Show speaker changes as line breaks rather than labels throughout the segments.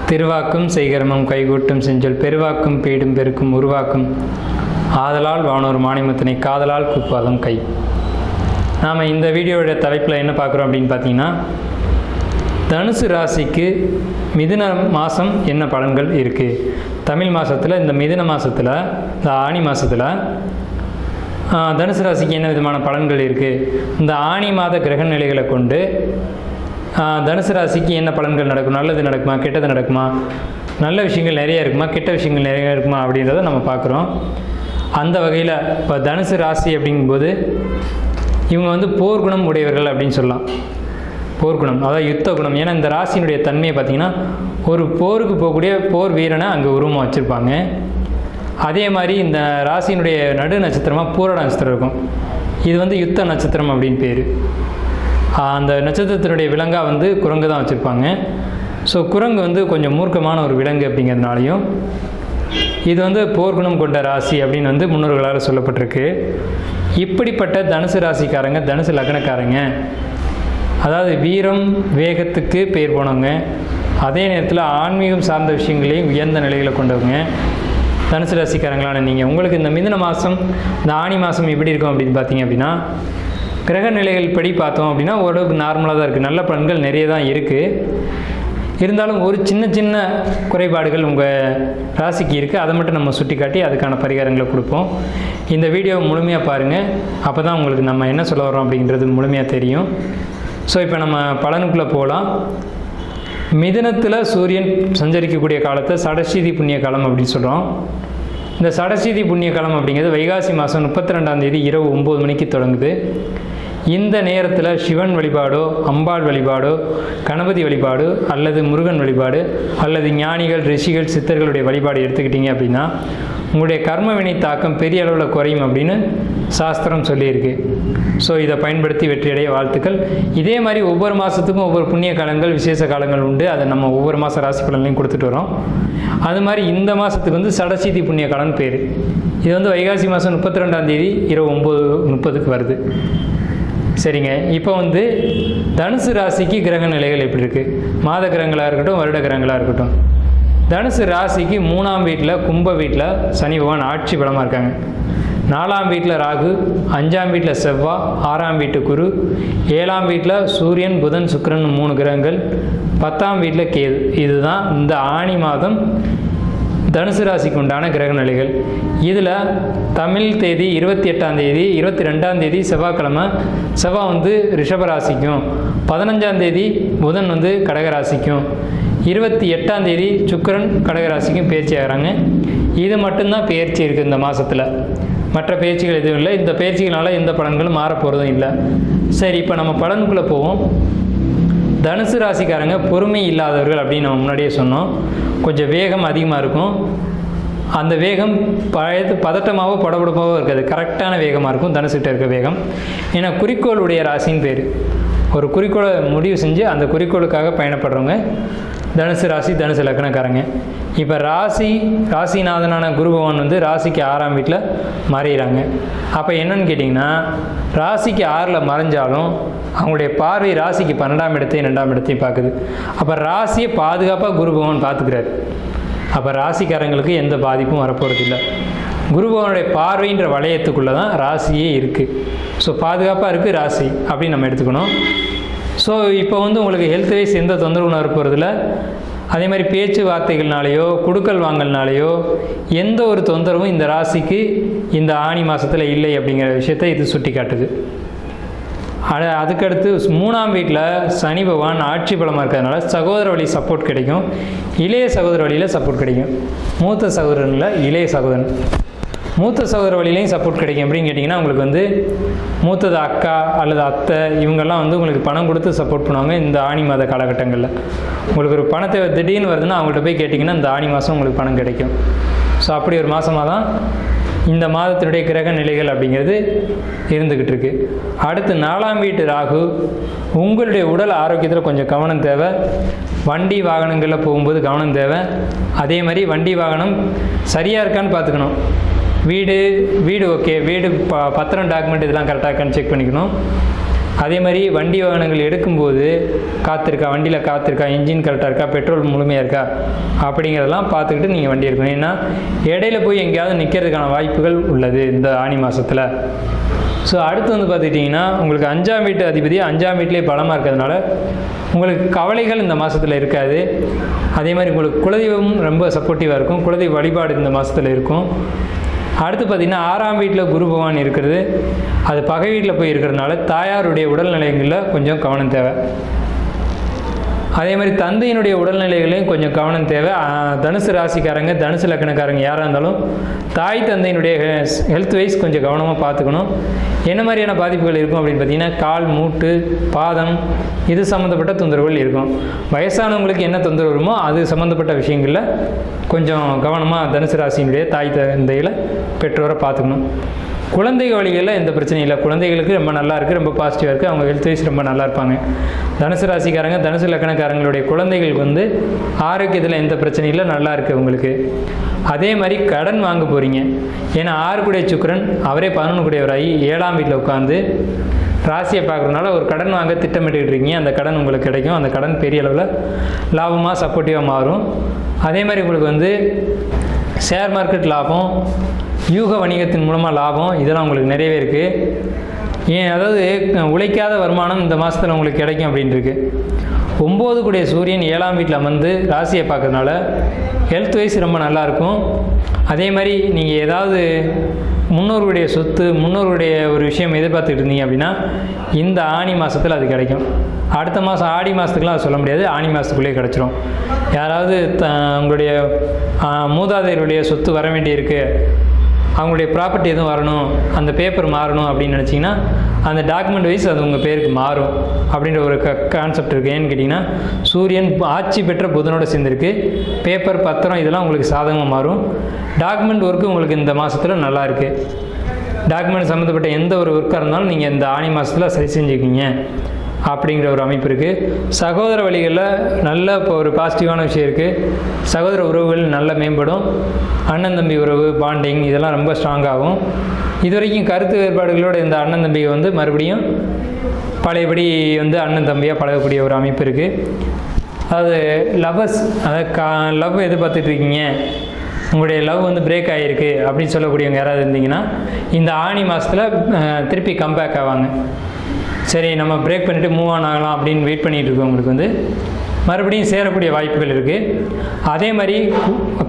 திருவாக்கும் செய்கர்மம் கைகூட்டும் செஞ்சொல் பெருவாக்கும் பீடும் பெருக்கும் உருவாக்கும் ஆதலால் வானோர் மானிமத்தினை காதலால் கூப்பாதம் கை. நாம் இந்த வீடியோட தலைப்பில் என்ன பார்க்குறோம் அப்படின்னு பார்த்தீங்கன்னா, தனுசு ராசிக்கு மிதுன மாதம் என்ன பலன்கள் இருக்குது. தமிழ் மாதத்தில் இந்த மிதுன மாதத்தில் இந்த ஆனி மாதத்தில் தனுசு ராசிக்கு என்ன விதமான பலன்கள் இருக்குது, இந்த ஆனி மாத கிரக நிலைகளை கொண்டு தனுசு ராசிக்கு என்ன பலன்கள் நடக்கும், நல்லது நடக்குமா கெட்டது நடக்குமா, நல்ல விஷயங்கள் நிறைய இருக்குமா கெட்ட விஷயங்கள் நிறைய இருக்குமா அப்படின்றத நம்ம பார்க்குறோம். அந்த வகையில் இப்போ தனுசு ராசி அப்படிங்கும்போது இவங்க போர்க்குணம் உடையவர்கள் அப்படின்னு சொல்லலாம். போர்க்குணம் அதாவது யுத்த குணம். ஏன்னா இந்த ராசியினுடைய தன்மையை பார்த்திங்கன்னா, ஒரு போருக்கு போகக்கூடிய போர் வீரனை அங்கே உருவமாக வச்சுருப்பாங்க. அதே மாதிரி இந்த ராசியினுடைய நடு நட்சத்திரமாக பூரட நட்சத்திரம் இருக்கும். இது யுத்த நட்சத்திரம் அப்படின்னு பேர். அந்த நட்சத்திரத்தினுடைய விலங்காக குரங்கு தான் வச்சுருப்பாங்க. ஸோ குரங்கு கொஞ்சம் மூர்க்கமான ஒரு விலங்கு அப்படிங்கிறதுனாலையும் இது போர்க்குணம் கொண்ட ராசி அப்படின்னு முன்னோர்களால் சொல்லப்பட்டிருக்கு. இப்படிப்பட்ட தனுசு ராசிக்காரங்க, தனுசு லக்னக்காரங்க, அதாவது வீரம் வேகத்துக்கு பேர் போனவங்க, அதே நேரத்தில் ஆன்மீகம் சார்ந்த விஷயங்களையும் உயர்ந்த நிலைகளை கொண்டவங்க தனுசு ராசிக்காரங்களான நீங்கள். உங்களுக்கு இந்த மிதுன மாதம் இந்த ஆனி மாதம் எப்படி இருக்கும் அப்படின்னு பார்த்தீங்க அப்படின்னா, கிரக நிலைகள் படி பார்த்தோம் அப்படின்னா ஓரளவுக்கு நார்மலாக தான் இருக்குது. நல்ல பலன்கள் நிறைய தான் இருக்குது. இருந்தாலும் ஒரு சின்ன சின்ன குறைபாடுகள் உங்கள் ராசிக்கு இருக்குது. அதை மட்டும் நம்ம சுட்டி காட்டி அதுக்கான பரிகாரங்களை கொடுப்போம். இந்த வீடியோவை முழுமையாக பாருங்கள். அப்போ தான் உங்களுக்கு நம்ம என்ன சொல்ல வரோம் அப்படின்றது முழுமையாக தெரியும். ஸோ இப்போ நம்ம பலனுக்குள்ளே போகலாம். மிதுனத்தில் சூரியன் சஞ்சரிக்கக்கூடிய காலத்தை சடசீதி புண்ணிய காலம் அப்படின்னு சொல்கிறோம். இந்த சடசீதி புண்ணிய காலம் அப்படிங்கிறது வைகாசி மாதம் 32ஆம் தேதி இரவு 9 மணிக்கு தொடங்குது. இந்த நேரத்தில் சிவன் வழிபாடோ, அம்பாள் வழிபாடோ, கணபதி வழிபாடு அல்லது முருகன் வழிபாடு அல்லது ஞானிகள், ரிஷிகள், சித்தர்களுடைய வழிபாடு எடுத்துக்கிட்டிங்க அப்படின்னா உங்களுடைய கர்ம வினை தாக்கம் பெரிய அளவில் குறையும் அப்படின்னு சாஸ்திரம் சொல்லியிருக்கு. ஸோ இதை பயன்படுத்தி வெற்றியடைய வாழ்த்துக்கள். இதே மாதிரி ஒவ்வொரு மாதத்துக்கும் ஒவ்வொரு புண்ணிய காலங்கள், விசேஷ காலங்கள் உண்டு. அதை நம்ம ஒவ்வொரு மாதம் ராசி பலன்லையும் கொடுத்துட்டு வரோம். அது மாதிரி இந்த மாதத்துக்கு சடசீதி புண்ணிய காலம்னு பேர். இது வைகாசி மாதம் 32ஆம் தேதி இரவு 9:30 வருது. சரிங்க. இப்போ தனுசு ராசிக்கு கிரக நிலைகள் எப்படி இருக்குது, மாத கிரகங்களாக இருக்கட்டும், வருட கிரகங்களாக இருக்கட்டும். தனுசு ராசிக்கு 3ஆம் வீட்டில் கும்ப வீட்டில் சனி பகவான் ஆட்சி பலமாக இருக்காங்க. 4ஆம் வீட்டில் ராகு, 5ஆம் வீட்டில் செவ்வாய், 6ஆம் வீட்டு குரு, 7ஆம் வீட்டில் சூரியன், புதன், சுக்கிரன் 3 கிரகங்கள், 10ஆம் வீட்டில் கேது. இதுதான் இந்த ஆனி மாதம் தனுசு ராசிக்கு உண்டான கிரக நிலைகள். இதில் தமிழ் தேதி 28ஆம் தேதி 22ஆம் தேதி செவ்வாய்க்கிழமை செவ்வாய் ரிஷபராசிக்கும், 15ஆம் தேதி புதன் கடகராசிக்கும், 28ஆம் தேதி சுக்கிரன் கடகராசிக்கும் பயிற்சி ஆகிறாங்க. இது மட்டும்தான் பயிற்சி இருக்குது இந்த மாதத்தில். மற்ற பயிற்சிகள் எதுவும் இல்லை. இந்த பயிற்சிகளால் எந்த பலன்களும் மாறப்போகிறதும் இல்லை. சரி, இப்போ நம்ம பலனுக்குள்ளே போவோம். தனுசு ராசிக்காரங்க பொறுமை இல்லாதவர்கள் அப்படின்னு நம்ம முன்னாடியே சொன்னோம். கொஞ்சம் வேகம் அதிகமாக இருக்கும். அந்த வேகம் பதட்டமாகவோ படபடப்பாகவோ இருக்காது, கரெக்டான வேகமாக இருக்கும் தனுசுகிட்ட இருக்க வேகம். ஏன்னா குறிக்கோளுடைய ராசின்னு பேர். ஒரு குறிக்கோளை முடிவு செஞ்சு அந்த குறிக்கோளுக்காக பயணப்படுறவங்க தனுசு ராசி, தனுசு லக்னக்காரங்க. இப்போ ராசிநாதனான குரு பகவான் ராசிக்கு 6ஆம் வீட்டில் மறைகிறாங்க. அப்போ என்னன்னு கேட்டிங்கன்னா, ராசிக்கு 6ல் மறைஞ்சாலும் அவங்களுடைய பார்வை ராசிக்கு 12ஆம் இடத்தையும் 2ஆம் இடத்தையும் பார்க்குது. அப்போ ராசியை பாதுகாப்பாக குரு பகவான் பார்த்துக்கிறாரு. அப்போ ராசிக்காரங்களுக்கு எந்த பாதிப்பும் வரப்போகிறது இல்லை. குரு பகவானுடைய பார்வைன்ற வளையத்துக்குள்ளே தான் ராசியே இருக்குது. ஸோ பாதுகாப்பாக இருக்குது ராசி அப்படின்னு நம்ம எடுத்துக்கணும். ஸோ இப்போ உங்களுக்கு ஹெல்த் வைஸ் எந்த தொந்தரவும் வரப்போகிறதில்ல. அதே மாதிரி பேச்சு வார்த்தைகள்னாலேயோ கொடுக்கல் வாங்கல்னாலேயோ எந்த ஒரு தொந்தரவும் இந்த ராசிக்கு இந்த ஆனி மாதத்தில் இல்லை அப்படிங்கிற விஷயத்தை இது சுட்டி காட்டுது. அதுக்கடுத்து 3ஆம் வீட்டில் சனி பகவான் ஆட்சி பலமாக இருக்கிறதுனால சகோதர வழி சப்போர்ட் கிடைக்கும். இளைய சகோதர வழியில் சப்போர்ட் கிடைக்கும். மூத்த சகோதரனில் இளைய சகோதரன், மூத்த சகோதர வழியிலையும் சப்போர்ட் கிடைக்கும். எப்படின்னு கேட்டிங்கன்னா, உங்களுக்கு மூத்தது அக்கா அல்லது அத்தை இவங்கெல்லாம் உங்களுக்கு பணம் கொடுத்து சப்போர்ட் பண்ணுவாங்க இந்த ஆனி மாத காலகட்டங்களில். உங்களுக்கு ஒரு பணத்தை திடீர்னு வருதுன்னா அவங்கள்ட்ட போய் கேட்டிங்கன்னா இந்த ஆனி மாதம் உங்களுக்கு பணம் கிடைக்கும். ஸோ அப்படி ஒரு மாதமாக தான் இந்த மாதத்தினுடைய கிரக நிலைகள் அப்படிங்கிறது இருந்துக்கிட்டு இருக்கு. அடுத்து 4ஆம் வீட்டு ராகு. உங்களுடைய உடல் ஆரோக்கியத்தில் கொஞ்சம் கவனம் தேவை. வண்டி வாகனங்களில் போகும்போது கவனம் தேவை. அதே மாதிரி வண்டி வாகனம் சரியாக இருக்கான்னு பார்த்துக்கணும். வீடு ஓகே, வீடு பத்திரம் டாக்குமெண்ட் இதெல்லாம் கரெக்டாக இருக்கான்னு செக் பண்ணிக்கணும். அதே மாதிரி வண்டி வாகனங்கள் எடுக்கும்போது காத்திருக்கா, வண்டியில் காத்திருக்கா, இன்ஜின் கரெக்டாக இருக்கா, பெட்ரோல் முழுமையாக இருக்கா அப்படிங்கிறதெல்லாம் பார்த்துக்கிட்டு நீங்கள் வண்டி எடுக்கணும். ஏன்னா இடையில போய் எங்கேயாவது நிற்கிறதுக்கான வாய்ப்புகள் உள்ளது இந்த ஆனி மாதத்தில். ஸோ அடுத்து வந்து பார்த்துக்கிட்டிங்கன்னா உங்களுக்கு 5ஆம் வீட்டு அதிபதி 5ஆம் வீட்டிலே பலமாக இருக்கிறதுனால உங்களுக்கு கவலைகள் இந்த மாதத்தில் இருக்காது. அதே மாதிரி உங்களுக்கு குலதெய்வமும் ரொம்ப சப்போர்ட்டிவாக இருக்கும். குலதெய்வ வழிபாடு இந்த மாதத்தில் இருக்கும். அடுத்து பார்த்திங்கன்னா 6ஆம் வீட்டில் குரு பகவான் இருக்கிறது, அது பகை வீட்டில் போய் இருக்கிறதுனால தாயாருடைய உடல்நிலைகளில் கொஞ்சம் கவனம் தேவை. அதே மாதிரி தந்தையினுடைய உடல்நிலைகளையும் கொஞ்சம் கவனம் தேவை. தனுசு ராசிக்காரங்க, தனுசு லக்னக்காரங்க யாராக இருந்தாலும் தாய் தந்தையினுடைய ஹெல்த் வைஸ் கொஞ்சம் கவனமாக பார்த்துக்கணும். என்ன மாதிரியான பாதிப்புகள் இருக்கும் அப்படின்னு பார்த்தீங்கன்னா கால், மூட்டு, பாதம் இது சம்மந்தப்பட்ட தொந்தரவுகள் இருக்கும். வயசானவங்களுக்கு என்ன தொந்தரவு வருமோ அது சம்மந்தப்பட்ட விஷயங்களில் கொஞ்சம் கவனமாக தனுசு ராசியினுடைய தாய் தந்தையில் பெற்றோரை பார்த்துக்கணும். குழந்தை வழிகளில் எந்த பிரச்சனையும் இல்லை. குழந்தைகளுக்கு ரொம்ப நல்லா இருக்குது, ரொம்ப பாசிட்டிவாக இருக்குது, அவங்க ஹெல்த் வைஸ் ரொம்ப நல்லா இருப்பாங்க. தனுசு ராசிக்காரங்க, தனுசு லக்னக்காரங்களுடைய குழந்தைகளுக்கு வந்து ஆரோக்கியத்தில் எந்த பிரச்சனையும் இல்லை, நல்லா இருக்குது உங்களுக்கு. அதே மாதிரி கடன் வாங்க போகிறீங்க. ஏன்னா 6 கூடிய சுக்கிரன் அவரே 11 கூடியவராகி 7ஆம் வீட்டில் உட்காந்து ராசியை பார்க்குறதுனால ஒரு கடன் வாங்க திட்டமிட்டுக்கிட்டு இருக்கீங்க. அந்த கடன் உங்களுக்கு கிடைக்கும். அந்த கடன் பெரிய அளவில் லாபமாக சப்போர்ட்டிவாக மாறும். அதே மாதிரி உங்களுக்கு வந்து ஷேர் மார்க்கெட் லாபம், யூக வணிகத்தின் மூலமாக லாபம், இதெல்லாம் உங்களுக்கு நிறையவே இருக்குது. அதாவது உழைக்காத வருமானம் இந்த மாதத்தில் உங்களுக்கு கிடைக்கும் அப்படின்ட்டுருக்கு. 9 கூடிய சூரியன் 7ஆம் வீட்டில் அமர்ந்து ராசியை பார்க்கறதுனால ஹெல்த் வைஸ் ரொம்ப நல்லாயிருக்கும். அதே மாதிரி நீங்கள் ஏதாவது முன்னோர்களுடைய சொத்து, முன்னோர்களுடைய ஒரு விஷயம் எதிர்பார்த்துட்டு இருந்தீங்க அப்படின்னா இந்த ஆனி மாதத்தில் அது கிடைக்கும். அடுத்த மாதம் ஆடி மாதத்துக்குலாம் அது சொல்ல முடியாது, ஆனி மாதத்துக்குள்ளேயே கிடச்சிரும். யாராவது உங்களுடைய மூதாதையருடைய சொத்து வர வேண்டியிருக்கு, அவங்களுடைய ப்ராப்பர்ட்டி எதுவும் வரணும், அந்த பேப்பர் மாறணும் அப்படின்னு நினச்சிங்கன்னா அந்த டாக்குமெண்ட் வைஸ் அது உங்கள் பேருக்கு மாறும் அப்படின்ற ஒரு கான்செப்ட் இருக்குது. ஏன்னு கேட்டிங்கன்னா சூரியன் ஆட்சி பெற்ற புதனோட சேர்ந்துருக்கு. பேப்பர், பத்திரம் இதெல்லாம் உங்களுக்கு சாதகமாக மாறும். டாக்குமெண்ட் ஒர்க்கு உங்களுக்கு இந்த மாதத்தில் நல்லா இருக்குது. டாக்குமெண்ட் சம்மந்தப்பட்ட எந்த ஒரு ஒர்க்காக இருந்தாலும் நீங்கள் இந்த ஆனி மாதத்தில் சரி செஞ்சுக்கிங்க அப்படிங்கிற ஒரு அமைப்பு இருக்குது. சகோதர வழிகளில் நல்ல இப்போ ஒரு பாசிட்டிவான விஷயம் இருக்குது. சகோதர உறவுகள் நல்ல மேம்படும். அண்ணன் தம்பி உறவு, பாண்டிங் இதெல்லாம் ரொம்ப ஸ்ட்ராங்காகும். இது வரைக்கும் கருத்து வேறுபாடுகளோடு இந்த அண்ணன் தம்பியை வந்து மறுபடியும் பழையபடி வந்து அண்ணன் தம்பியாக பழகக்கூடிய ஒரு அமைப்பு இருக்குது. அதாவது லவ்வர்ஸ், அதாவது லவ் எதிர்பார்த்துட்டு இருக்கீங்க, உங்களுடைய லவ் வந்து பிரேக் ஆகிருக்கு அப்படின்னு சொல்லக்கூடியவங்க யாராவது இருந்தீங்கன்னா இந்த ஆனி மாதத்தில் திருப்பி கம்பேக் ஆவாங்க. சரி நம்ம பிரேக் பண்ணிவிட்டு மூவ் ஆன் ஆகலாம் அப்படின்னு வெயிட் பண்ணிகிட்டு இருக்கவங்களுக்கு வந்து மறுபடியும் சேரக்கூடிய வாய்ப்புகள் இருக்குது. அதே மாதிரி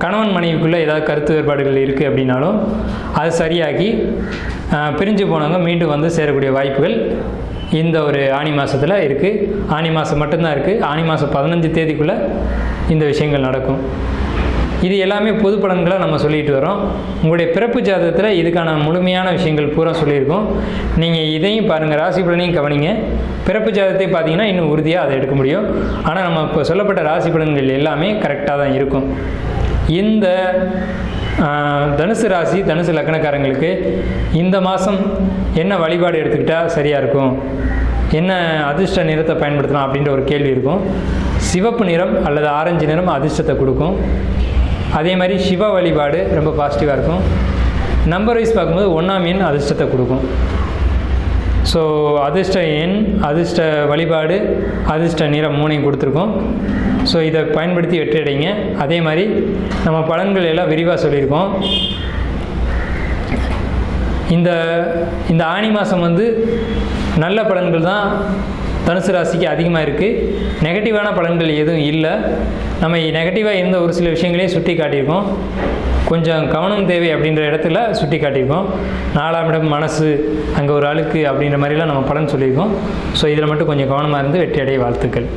கணவன் மனைவிக்குள்ளே ஏதாவது கருத்து வேறுபாடுகள் இருக்குது அப்படின்னாலும் அது சரியாகி பிரிஞ்சு போனவங்க மீண்டும் வந்து சேரக்கூடிய வாய்ப்புகள் இந்த ஒரு ஆனி மாதத்தில் இருக்குது. ஆனி மாதம் மட்டும்தான் இருக்குது. ஆனி மாதம் 15 தேதிக்குள்ளே இந்த விஷயங்கள் நடக்கும். இது எல்லாமே பொது பலன்களாக நம்ம சொல்லிட்டு வரோம். உங்களுடைய பிறப்பு ஜாதகத்தில் இதுக்கான முழுமையான விஷயங்கள் பூரா சொல்லியிருக்கோம். நீங்கள் இதையும் பாருங்கள், ராசி பலனையும் கவனிங்க. பிறப்பு ஜாதகத்தை பார்த்தீங்கன்னா இன்னும் உறுதியாக அதை எடுக்க முடியும். ஆனால் நம்ம இப்போ சொல்லப்பட்ட ராசி பலன்கள் எல்லாமே கரெக்டாக தான் இருக்கும். இந்த தனுசு ராசி, தனுசு லக்னக்காரங்களுக்கு இந்த மாதம் என்ன வழிபாடு எடுத்துக்கிட்டால் சரியாக இருக்கும், என்ன அதிர்ஷ்ட நிறத்தை பயன்படுத்தலாம் அப்படின்ற ஒரு கேள்வி இருக்கும். சிவப்பு நிறம் அல்லது ஆரஞ்சு நிறம் அதிர்ஷ்டத்தை கொடுக்கும். அதே மாதிரி சிவ வழிபாடு ரொம்ப பாசிட்டிவாக இருக்கும். நம்பர் வைஸ் பார்க்கும்போது 1ஆம் எண் அதிர்ஷ்டத்தை கொடுக்கும். ஸோ அதிர்ஷ்ட எண், அதிர்ஷ்ட வழிபாடு, அதிர்ஷ்ட நிறம் 3ஐயும் கொடுத்துருக்கோம். ஸோ இதை பயன்படுத்தி வெற்றி அடைங்க. அதே மாதிரி நம்ம பலன்கள் எல்லாம் விரிவாக சொல்லியிருக்கோம். இந்த ஆனி மாதம் வந்து நல்ல பலன்கள் தான் தனுசு ராசிக்கு அதிகமாக இருக்குது. நெகட்டிவான பலன்கள் எதுவும் இல்லை. நம்ம நெகட்டிவாக இருந்த ஒரு சில விஷயங்களையும் சுட்டி காட்டியிருக்கோம். கொஞ்சம் கவனம் தேவை அப்படின்ற இடத்துல சுட்டி காட்டியிருக்கோம். 4ஆம் இடம் மனசு, அங்கே ஒரு அழுக்கு அப்படின்ற மாதிரிலாம் நம்ம பலன் சொல்லியிருக்கோம். ஸோ இதில் மட்டும் கொஞ்சம் கவனமாக இருந்து வெற்றி அடைய வாழ்த்துக்கள்.